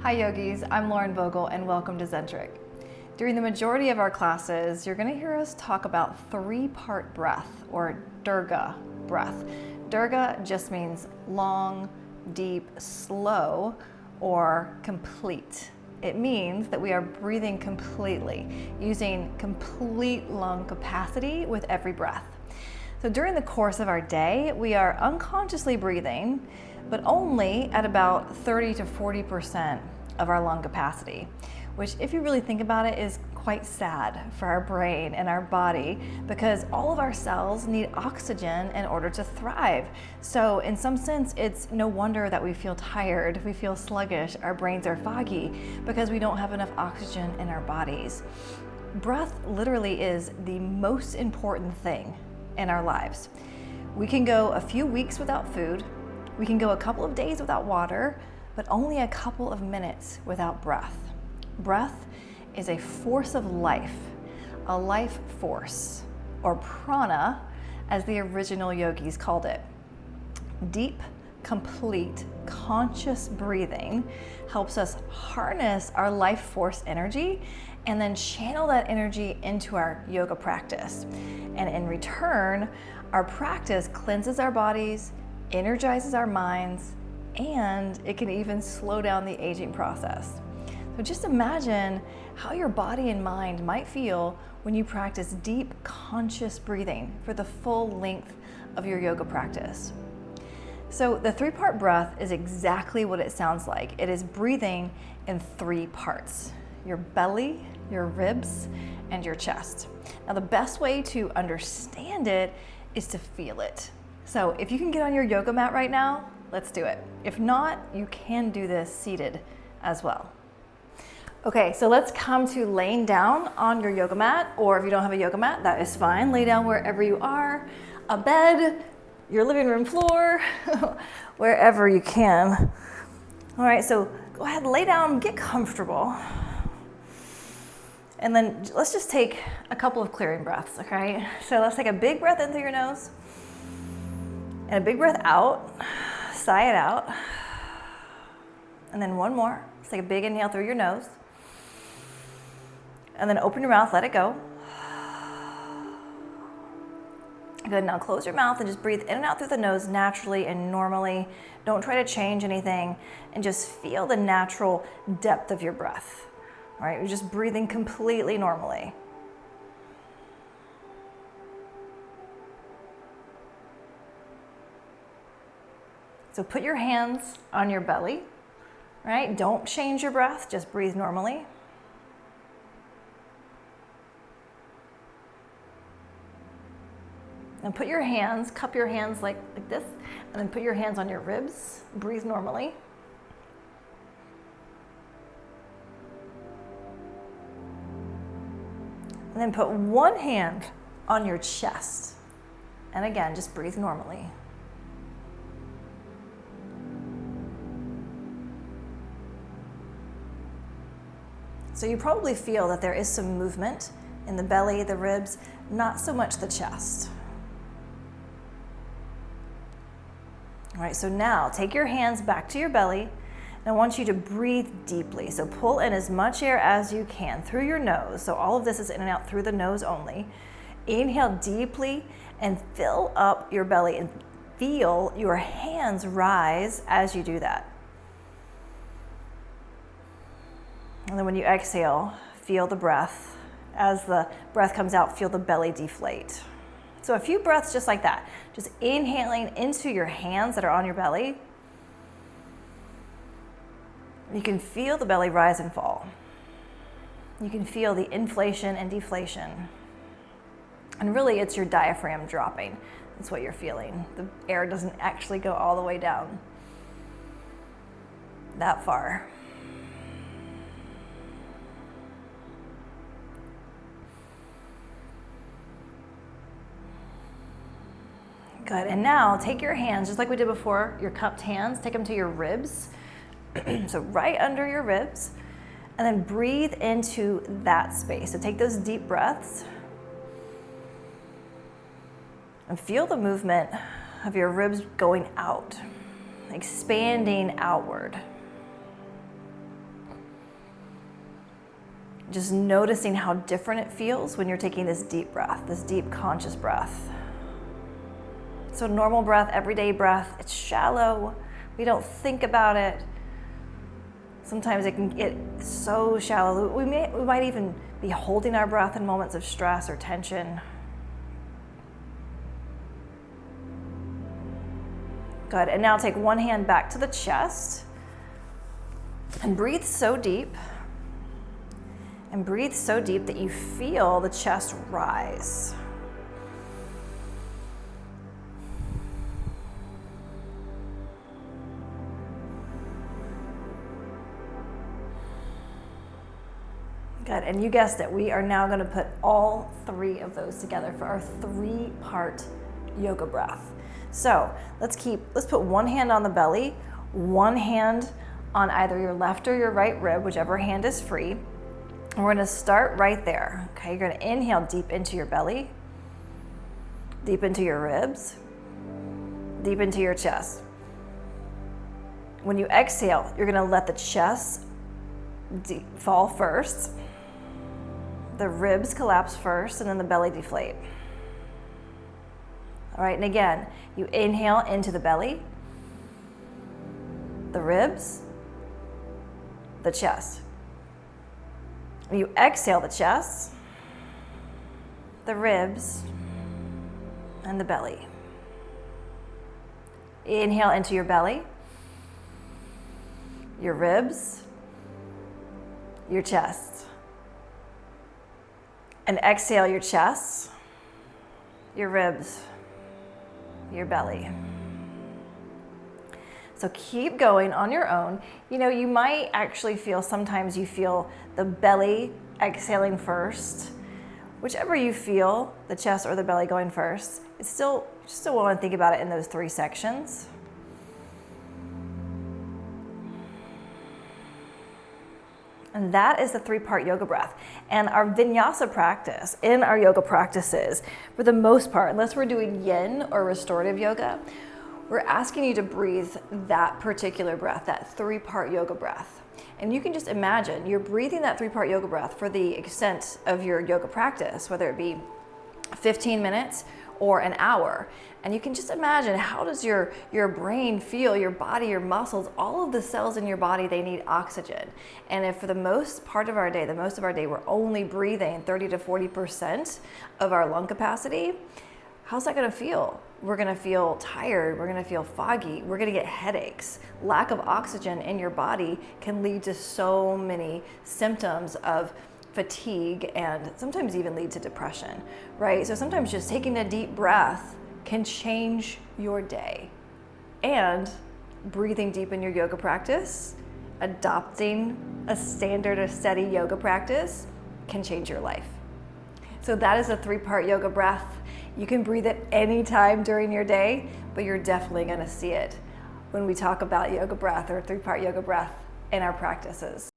Hi yogis, I'm Lauren Vogel and welcome to Zentric. During the majority of our classes, you're going to hear us talk about three-part breath or Dirga breath. Dirga just means long, deep, slow, or complete. It means that we are breathing completely, using complete lung capacity with every breath. So during the course of our day, we are unconsciously breathing, but only at about 30 to 40% of our lung capacity, which if you really think about it is quite sad for our brain and our body because all of our cells need oxygen in order to thrive. So in some sense, it's no wonder that we feel tired, we feel sluggish, our brains are foggy because we don't have enough oxygen in our bodies. Breath literally is the most important thing in our lives. We can go a few weeks without food, we can go a couple of days without water, but only a couple of minutes without breath. Breath is a force of life, a life force, or prana, as the original yogis called it. Deep, complete, conscious breathing helps us harness our life force energy and then channel that energy into our yoga practice. And in return, our practice cleanses our bodies, energizes our minds, and it can even slow down the aging process. So just imagine how your body and mind might feel when you practice deep, conscious breathing for the full length of your yoga practice. So the three-part breath is exactly what it sounds like. It is breathing in three parts: your belly, your ribs, and your chest. Now the best way to understand it is to feel it. So if you can get on your yoga mat right now, let's do it. If not, you can do this seated as well. Okay, so let's come to laying down on your yoga mat, or if you don't have a yoga mat, that is fine. Lay down wherever you are, a bed, your living room floor, wherever you can. All right, so go ahead, lay down, get comfortable. And then let's just take a couple of clearing breaths, okay? So let's take a big breath in through your nose and a big breath out, sigh it out. And then one more. Let's take a big inhale through your nose. And then open your mouth, let it go. Good, now close your mouth and just breathe in and out through the nose naturally and normally. Don't try to change anything and just feel the natural depth of your breath. All right, you're just breathing completely normally. So put your hands on your belly, right? Don't change your breath, just breathe normally. And put your hands, cup your hands like this, and then put your hands on your ribs, breathe normally. And then put one hand on your chest. And again, just breathe normally. So you probably feel that there is some movement in the belly, the ribs, not so much the chest. All right, so now take your hands back to your belly, and I want you to breathe deeply. So pull in as much air as you can through your nose. So all of this is in and out through the nose only. Inhale deeply and fill up your belly and feel your hands rise as you do that. And then when you exhale, feel the breath. As the breath comes out, feel the belly deflate. So a few breaths just like that. Just inhaling into your hands that are on your belly. You can feel the belly rise and fall. You can feel the inflation and deflation. And really it's your diaphragm dropping. That's what you're feeling. The air doesn't actually go all the way down that far. Good, and now take your hands, just like we did before, your cupped hands, take them to your ribs. So right under your ribs, and then breathe into that space. So take those deep breaths and feel the movement of your ribs going out, expanding outward. Just noticing how different it feels when you're taking this deep breath, this deep conscious breath. So normal breath, everyday breath, it's shallow. We don't think about it. Sometimes it can get so shallow. We might even be holding our breath in moments of stress or tension. Good, and now take one hand back to the chest and breathe so deep. And breathe so deep that you feel the chest rise. Good, and you guessed it, we are now going to put all three of those together for our three-part yoga breath. So let's put one hand on the belly, one hand on either your left or your right rib, whichever hand is free. And we're going to start right there. Okay, you're going to inhale deep into your belly, deep into your ribs, deep into your chest. When you exhale, you're going to let the chest fall first. The ribs collapse first, and then the belly deflate. All right, and again, you inhale into the belly, the ribs, the chest. You exhale the chest, the ribs, and the belly. Inhale into your belly, your ribs, your chest. And exhale your chest, your ribs, your belly. So keep going on your own. You know, you might actually sometimes you feel the belly exhaling first. Whichever you feel, the chest or the belly going first, you still want to think about it in those three sections. And that is the three-part yoga breath. And our vinyasa practice, in our yoga practices, for the most part, unless we're doing yin or restorative yoga, we're asking you to breathe that particular breath, that three-part yoga breath. And you can just imagine you're breathing that three-part yoga breath for the extent of your yoga practice, whether it be 15 minutes or an hour. And you can just imagine, how does your brain feel, your body, your muscles, all of the cells in your body, they need oxygen. And if for the most part of our day, we're only breathing 30 to 40% of our lung capacity, how's that gonna feel? We're gonna feel tired, we're gonna feel foggy, we're gonna get headaches. Lack of oxygen in your body can lead to so many symptoms of fatigue and sometimes even lead to depression, right? So sometimes just taking a deep breath can change your day. And breathing deep in your yoga practice, adopting a standard, a steady yoga practice can change your life. So that is a three-part yoga breath. You can breathe it any time during your day, but you're definitely gonna see it when we talk about yoga breath or three-part yoga breath in our practices.